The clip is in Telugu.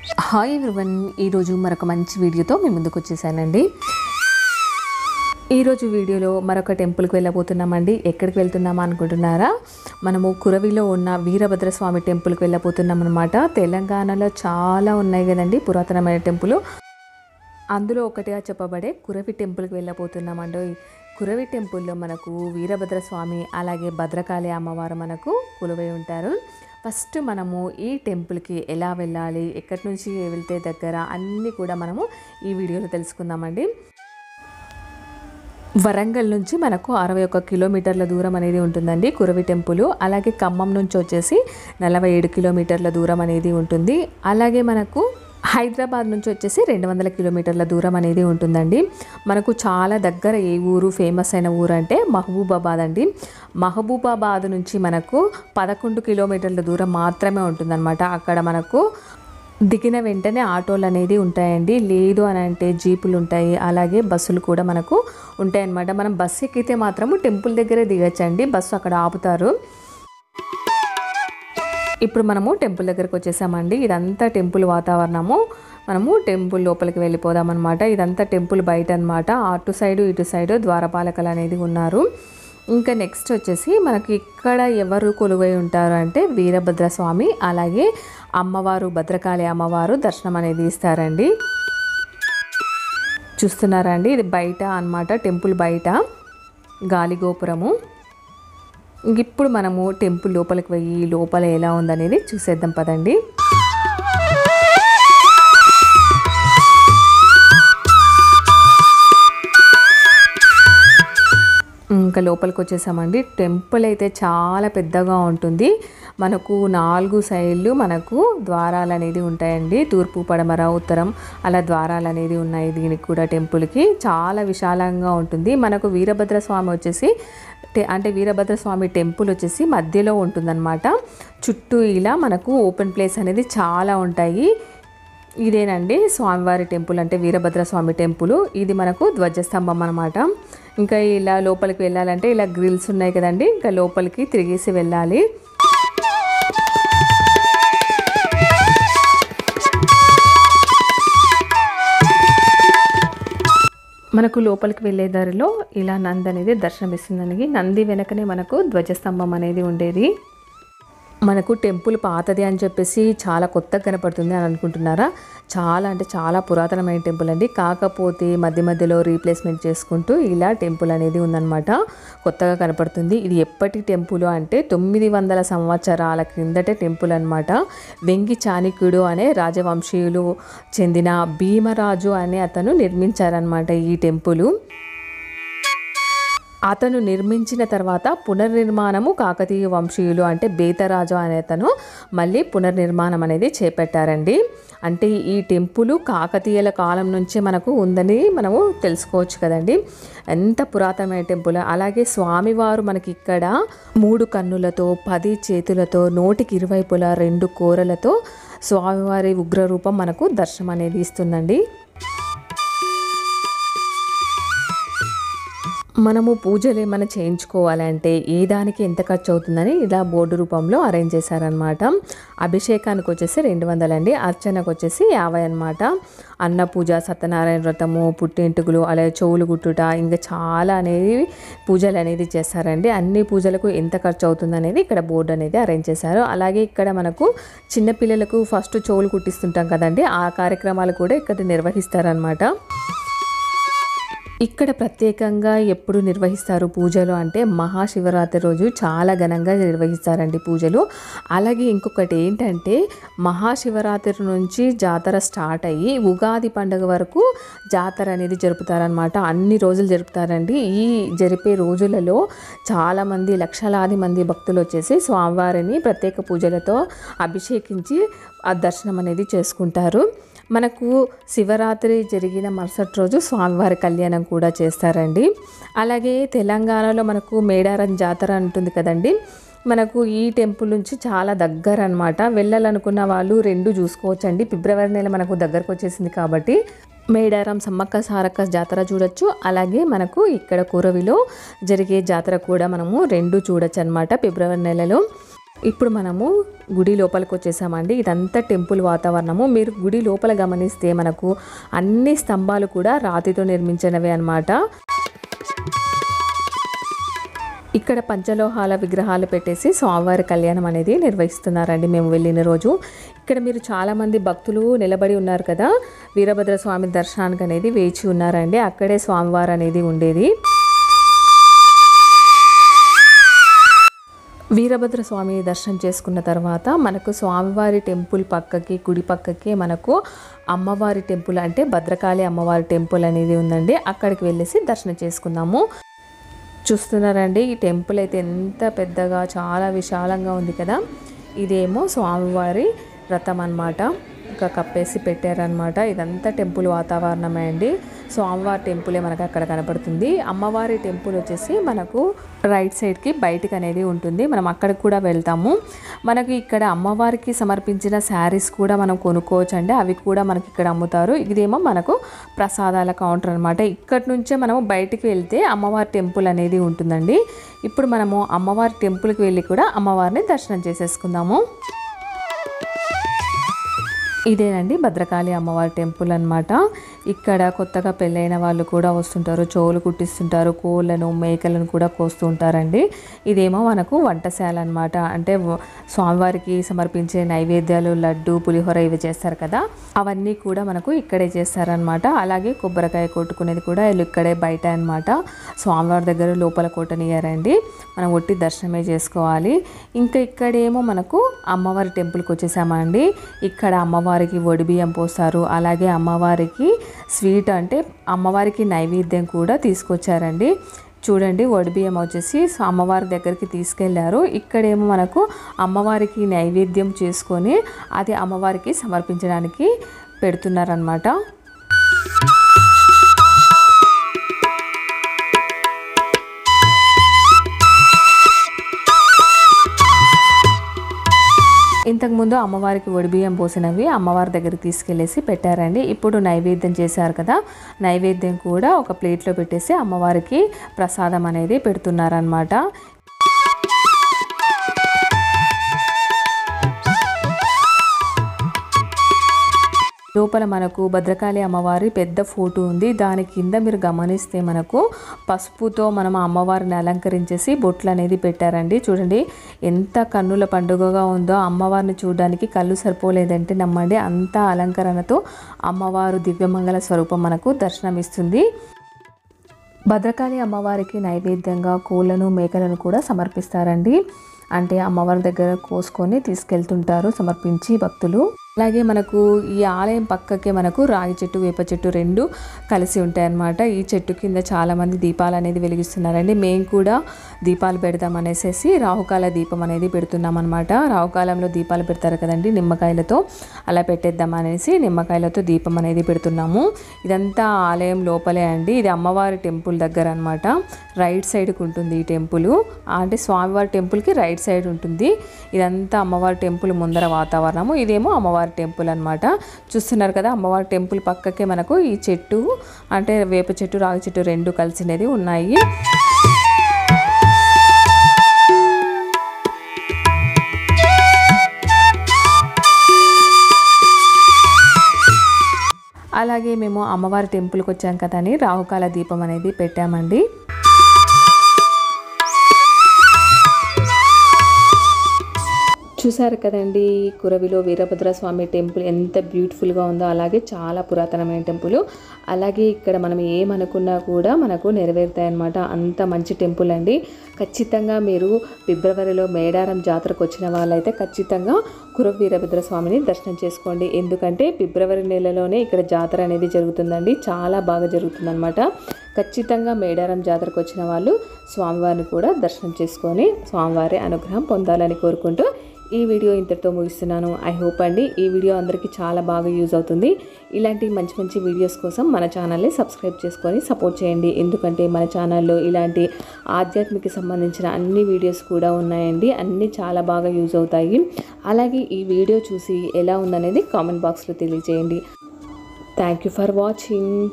హాయ్ ఎవ్రీవన్, ఈరోజు మరొక మంచి వీడియోతో మీ ముందుకు వచ్చేసానండి. ఈరోజు వీడియోలో మరొక టెంపుల్కి వెళ్ళబోతున్నామండి. ఎక్కడికి వెళ్తున్నామా అనుకుంటున్నారా? మనము కురవిలో ఉన్న వీరభద్రస్వామి టెంపుల్కి వెళ్ళబోతున్నాం అనమాట. తెలంగాణలో చాలా ఉన్నాయి కదండి పురాతనమైన టెంపుల్. అందులో ఒకటిగా చెప్పబడే కురవి టెంపుల్కి వెళ్ళబోతున్నామండి. కురవి టెంపుల్లో మనకు వీరభద్రస్వామి అలాగే భద్రకాళి అమ్మవారు మనకు కొలువై ఉంటారు. ఫస్ట్ మనము ఈ టెంపుల్కి ఎలా వెళ్ళాలి, ఎక్కడి నుంచి వెళ్తే దగ్గర, అన్నీ కూడా మనము ఈ వీడియోలో తెలుసుకుందామండి. వరంగల్ నుంచి మనకు 61 కిలోమీటర్ల దూరం అనేది ఉంటుందండి కురవి టెంపుల్. అలాగే ఖమ్మం నుంచి వచ్చేసి 47 కిలోమీటర్ల దూరం అనేది ఉంటుంది. అలాగే మనకు హైదరాబాద్ నుంచి వచ్చేసి 200 కిలోమీటర్ల దూరం అనేది ఉంటుందండి. మనకు చాలా దగ్గర ఏ ఊరు ఫేమస్ అయిన ఊరు అంటే మహబూబాబాద్ అండి. మహబూబాబాద్ నుంచి మనకు 11 కిలోమీటర్ల దూరం మాత్రమే ఉంటుందన్నమాట. అక్కడ మనకు దిగిన వెంటనే ఆటోలు అనేది ఉంటాయండి. లేదు అని అంటే జీపులు ఉంటాయి, అలాగే బస్సులు కూడా మనకు ఉంటాయన్నమాట. మనం బస్సు ఎక్కితే మాత్రము టెంపుల్ దగ్గరే దిగచ్చండి, బస్సు అక్కడ ఆపుతారు. ఇప్పుడు మనము టెంపుల్ దగ్గరకు వచ్చేసామండి. ఇదంతా టెంపుల్ వాతావరణము. మనము టెంపుల్ లోపలికి వెళ్ళిపోదామన్నమాట. ఇదంతా టెంపుల్ బయట అనమాట. అటు సైడు ఇటు సైడు ద్వారపాలకలు అనేది ఉన్నారు. ఇంకా నెక్స్ట్ వచ్చేసి మనకి ఇక్కడ ఎవరు కొలువై ఉంటారు అంటే వీరభద్రస్వామి అలాగే అమ్మవారు భద్రకాళి అమ్మవారు దర్శనం అనేది ఇస్తారండి. చూస్తున్నారా అండి, ఇది బయట అన్నమాట, టెంపుల్ బయట గాలిగోపురము. ఇప్పుడు మనము టెంపుల్ లోపలికి పోయి లోపల ఎలా ఉందనేది చూసేద్దాం పదండి. ఇంకా లోపలికి వచ్చేసామండి. టెంపుల్ అయితే చాలా పెద్దగా ఉంటుంది. మనకు 4 సైడ్లు మనకు ద్వారాలు అనేది ఉంటాయండి. తూర్పు, పడమర, ఉత్తరం అలా ద్వారాలు అనేది ఉన్నాయి. దీనికి కూడా టెంపుల్కి చాలా విశాలంగా ఉంటుంది. మనకు వీరభద్రస్వామి వచ్చేసి అంటే వీరభద్రస్వామి టెంపుల్ వచ్చేసి మధ్యలో ఉంటుందన్నమాట. చుట్టూ ఇలా మనకు ఓపెన్ ప్లేస్ అనేది చాలా ఉంటాయి. ఇదేనండి స్వామివారి టెంపుల్ అంటే వీరభద్రస్వామి టెంపుల్. ఇది మనకు ధ్వజస్తంభం అనమాట. ఇంకా ఇలా లోపలికి వెళ్ళాలంటే ఇలా గ్రిల్స్ ఉన్నాయి కదండి, ఇంకా లోపలికి తిరిగేసి వెళ్ళాలి. మనకు లోపలికి వెళ్ళే దారిలో ఇలా నంది అనేది దర్శనమిస్తుందండి. నంది వెనకనే మనకు ధ్వజస్తంభం అనేది ఉండేది. మనకు టెంపుల్ పాతది అని చెప్పేసి చాలా కొత్తగా కనపడుతుంది అని అనుకుంటున్నారా? చాలా అంటే చాలా పురాతనమైన టెంపుల్ అండి. కాకపోతే మధ్య మధ్యలో రీప్లేస్మెంట్ చేసుకుంటూ ఇలా టెంపుల్ అనేది ఉందన్నమాట. కొత్తగా కనపడుతుంది. ఇది ఎప్పటి టెంపుల్ అంటే 900 సంవత్సరాల క్రిందటే టెంపుల్ అనమాట. వెంగి చాణక్యుడు అనే రాజవంశీయులు చెందిన భీమరాజు అనే అతను నిర్మించారనమాట ఈ టెంపుల్. అతను నిర్మించిన తర్వాత పునర్నిర్మాణము కాకతీయ వంశీయులు అంటే బేతరాజు అనే అతను మళ్ళీ పునర్నిర్మాణం అనేది చేపట్టారండి. అంటే ఈ టెంపుల్ కాకతీయుల కాలం నుంచే మనకు ఉందని మనము తెలుసుకోవచ్చు కదండి. ఎంత పురాతనమైన టెంపుల్. అలాగే స్వామివారు మనకి ఇక్కడ 3 కన్నులతో 10 చేతులతో నోటికి ఇరువైపులా 2 కోరలతో స్వామివారి ఉగ్రరూపం మనకు దర్శనం అనేది ఇస్తుందండి. మనము పూజలు ఏమైనా చేయించుకోవాలంటే ఏ దానికి ఎంత ఖర్చు అవుతుందని ఇలా బోర్డు రూపంలో అరేంజ్ చేశారనమాట. అభిషేకానికి వచ్చేసి 200 అండి, అర్చనకు వచ్చేసి 50 అనమాట. అన్న పూజ, సత్యనారాయణ వ్రతము, పుట్టింటుకులు, అలాగే చెవులు గుట్టుట, ఇంకా చాలా అనేది పూజలు అనేది చేస్తారండి. అన్ని పూజలకు ఎంత ఖర్చు అవుతుంది అనేది ఇక్కడ బోర్డు అనేది అరేంజ్ చేశారు. అలాగే ఇక్కడ మనకు చిన్నపిల్లలకు ఫస్ట్ చెవులు కుట్టిస్తుంటాం కదండి, ఆ కార్యక్రమాలు కూడా ఇక్కడ నిర్వహిస్తారనమాట. ఇక్కడ ప్రత్యేకంగా ఎప్పుడు నిర్వహిస్తారు పూజలు అంటే మహాశివరాత్రి రోజు చాలా ఘనంగా నిర్వహిస్తారండి పూజలు. అలాగే ఇంకొకటి ఏంటంటే మహాశివరాత్రి నుంచి జాతర స్టార్ట్ అయ్యి ఉగాది పండుగ వరకు జాతర అనేది జరుపుతారనమాట. అన్ని రోజులు జరుపుతారండి. ఈ జరిపే రోజులలో చాలామంది లక్షలాది మంది భక్తులు వచ్చేసి స్వామివారిని ప్రత్యేక పూజలతో అభిషేకించి ఆ దర్శనం అనేది చేసుకుంటారు. మనకు శివరాత్రి జరిగిన మరుసటి రోజు స్వామివారి కళ్యాణం కూడా చేస్తారండి. అలాగే తెలంగాణలో మనకు మేడారం జాతర ఉంటుంది కదండి. మనకు ఈ టెంపుల్ నుంచి చాలా దగ్గర అనమాట. వెళ్ళాలనుకున్న వాళ్ళు 2 చూసుకోవచ్చండి. ఫిబ్రవరి నెల మనకు దగ్గరకు వచ్చేసింది కాబట్టి మేడారం సమ్మక్క సారక్క జాతర చూడొచ్చు. అలాగే మనకు ఇక్కడ కురవిలో జరిగే జాతర కూడా మనము 2 చూడొచ్చు అనమాట ఫిబ్రవరి నెలలో. ఇప్పుడు మనము గుడి లోపలికి వచ్చేసామండి. ఇదంతా టెంపుల్ వాతావరణము. మీరు గుడి లోపల గమనిస్తే మనకు అన్ని స్తంభాలు కూడా రాతితో నిర్మించినవే అన్నమాట. ఇక్కడ పంచలోహాల విగ్రహాలు పెట్టేసి స్వామివారి కళ్యాణం అనేది నిర్వహిస్తున్నారండి మేము వెళ్ళిన రోజు. ఇక్కడ మీరు చాలామంది భక్తులు నిలబడి ఉన్నారు కదా, వీరభద్ర స్వామి దర్శనానికి అనేది వేచి ఉన్నారండి. అక్కడే స్వామివారు అనేది ఉండేది. వీరభద్ర స్వామి దర్శనం చేసుకున్న తర్వాత మనకు స్వామివారి టెంపుల్ పక్కకి, గుడి పక్కకి మనకు అమ్మవారి టెంపుల్ అంటే భద్రకాళి అమ్మవారి టెంపుల్ అనేది ఉందండి. అక్కడికి వెళ్ళేసి దర్శనం చేసుకుందాము. చూస్తున్నారండి ఈ టెంపుల్ అయితే ఎంత పెద్దగా చాలా విశాలంగా ఉంది కదా. ఇదేమో స్వామివారి రథం అన్నమాట. ఇంకా కప్పేసి పెట్టారనమాట. ఇదంతా టెంపుల్ వాతావరణమే అండి. స్వామివారి టెంపులే మనకు అక్కడ కనపడుతుంది. అమ్మవారి టెంపుల్ వచ్చేసి మనకు రైట్ సైడ్కి బయటకు అనేది ఉంటుంది. మనం అక్కడికి కూడా వెళ్తాము. మనకి ఇక్కడ అమ్మవారికి సమర్పించిన శారీస్ కూడా మనం కొనుక్కోవచ్చు అండి. అవి కూడా మనకి ఇక్కడ అమ్ముతారు. ఇదేమో మనకు ప్రసాదాల కౌంటర్ అనమాట. ఇక్కడి నుంచే మనము బయటికి వెళ్తే అమ్మవారి టెంపుల్ అనేది ఉంటుందండి. ఇప్పుడు మనము అమ్మవారి టెంపుల్కి వెళ్ళి కూడా అమ్మవారిని దర్శనం చేసేసుకుందాము. ఇదేనండి భద్రకాళి అమ్మవారి టెంపుల్ అన్నమాట. ఇక్కడ కొత్తగా పెళ్ళైన వాళ్ళు కూడా వస్తుంటారు, చెవులు కుట్టిస్తుంటారు, కోళ్ళను మేకలను కూడా కోస్తూ ఉంటారండి. ఇదేమో మనకు వంటశాల అన్నమాట. అంటే స్వామివారికి సమర్పించే నైవేద్యాలు, లడ్డు, పులిహోర ఇవి చేస్తారు కదా, అవన్నీ కూడా మనకు ఇక్కడే చేస్తారనమాట. అలాగే కొబ్బరికాయ కొట్టుకునేది కూడా ఇక్కడే బయట అన్నమాట. స్వామివారి దగ్గర లోపల కొట్టనియారండి, మనం ఒట్టి దర్శనమే చేసుకోవాలి. ఇంకా ఇక్కడేమో మనకు అమ్మవారి టెంపుల్కి వచ్చేసామండి. ఇక్కడ అమ్మవారికి వడిబియ్యం పోస్తారు. అలాగే అమ్మవారికి స్వీట్ అంటే అమ్మవారికి నైవేద్యం కూడా తీసుకొచ్చారండి. చూడండి వడిబియ్యం వచ్చేసి అమ్మవారి దగ్గరికి తీసుకెళ్లారు. ఇక్కడేమో మనకు అమ్మవారికి నైవేద్యం చేసుకొని అది అమ్మవారికి సమర్పించడానికి పెడుతున్నారనమాట. ఇంతకుముందు అమ్మవారికి వడిబియ్యం పోసినవి అమ్మవారి దగ్గరికి తీసుకెళ్ళేసి పెట్టారండి. ఇప్పుడు నైవేద్యం చేశారు కదా, నైవేద్యం కూడా ఒక ప్లేట్లో పెట్టేసి అమ్మవారికి ప్రసాదం అనేది పెడుతున్నారనమాట. లోపల మనకు భద్రకాళి అమ్మవారి పెద్ద ఫోటో ఉంది. దాని కింద మీరు గమనిస్తే మనకు పసుపుతో మనం అమ్మవారిని అలంకరించేసి బొట్లు అనేది పెట్టారండి. చూడండి ఎంత కన్నుల పండుగగా ఉందో. అమ్మవారిని చూడడానికి కళ్ళు సరిపోలేదంటే నమ్మండి, అంత అలంకరణతో అమ్మవారు దివ్యమంగళ స్వరూపం మనకు దర్శనమిస్తుంది. భద్రకాళి అమ్మవారికి నైవేద్యంగా కోళ్ళను, మేకలను కూడా సమర్పిస్తారండి. అంటే అమ్మవారి దగ్గర కోసుకొని తీసుకెళ్తుంటారు సమర్పించి భక్తులు. అలాగే మనకు ఈ ఆలయం పక్కకే మనకు రాగి చెట్టు, వేప చెట్టు రెండు కలిసి ఉంటాయన్నమాట. ఈ చెట్టు కింద చాలామంది దీపాలు అనేది వెలిగిస్తున్నారండి. మేము కూడా దీపాలు పెడదాం అనేసి రాహుకాల దీపం అనేది పెడుతున్నాం అనమాట. రాహుకాలంలో దీపాలు పెడతారు కదండి నిమ్మకాయలతో, అలా పెట్టేద్దాం అనేసి నిమ్మకాయలతో దీపం అనేది పెడుతున్నాము. ఇదంతా ఆలయం లోపలే అండి. ఇది అమ్మవారి టెంపుల్ దగ్గర అనమాట. రైట్ సైడ్కి ఉంటుంది ఈ టెంపుల్. అంటే స్వామివారి టెంపుల్కి రైట్ సైడ్ ఉంటుంది. ఇదంతా అమ్మవారి టెంపుల్ ముందర వాతావరణము. ఇదేమో అమ్మవారి టెంపుల్ అన్నమాట. చూస్తున్నారు కదా, అమ్మవారి టెంపుల్ పక్కకే మనకు ఈ చెట్టు అంటే వేప చెట్టు, రాగి చెట్టు రెండు కలిసినది ఉన్నాయి. అలాగే మేము అమ్మవారి టెంపుల్కి వచ్చాం కదా అని రాహుకాల దీపం అనేది పెట్టామండి. చూసారు కదండి కురవిలో వీరభద్ర స్వామి టెంపుల్ ఎంత బ్యూటిఫుల్గా ఉందో. అలాగే చాలా పురాతనమైన టెంపుల్. అలాగే ఇక్కడ మనం ఏమనుకున్నా కూడా మనకు నెరవేరుతాయన్నమాట. అంత మంచి టెంపుల్ అండి. ఖచ్చితంగా మీరు ఫిబ్రవరిలో మేడారం జాతరకు వచ్చిన వాళ్ళైతే ఖచ్చితంగా కురవి వీరభద్ర స్వామిని దర్శనం చేసుకోండి. ఎందుకంటే ఫిబ్రవరి నెలలోనే ఇక్కడ జాతర అనేది జరుగుతుందండి. చాలా బాగా జరుగుతుందన్నమాట. ఖచ్చితంగా మేడారం జాతరకు వచ్చిన వాళ్ళు స్వామివారిని కూడా దర్శనం చేసుకొని స్వామివారి అనుగ్రహం పొందాలని కోరుకుంటూ ఈ వీడియో ఇంతటితో ముగిస్తున్నాను. ఐ హోప్ అండి ఈ వీడియో అందరికీ చాలా బాగా యూజ్ అవుతుంది. ఇలాంటి మంచి మంచి వీడియోస్ కోసం మన ఛానల్ని సబ్స్క్రైబ్ చేసుకొని సపోర్ట్ చేయండి. ఎందుకంటే మన ఛానల్లో ఇలాంటి ఆధ్యాత్మిక సంబంధించిన అన్ని వీడియోస్ కూడా ఉన్నాయండి. అన్నీ చాలా బాగా యూజ్ అవుతాయి. అలాగే ఈ వీడియో చూసి ఎలా ఉందనేది కామెంట్ బాక్స్లో తెలియజేయండి. Thank you for watching.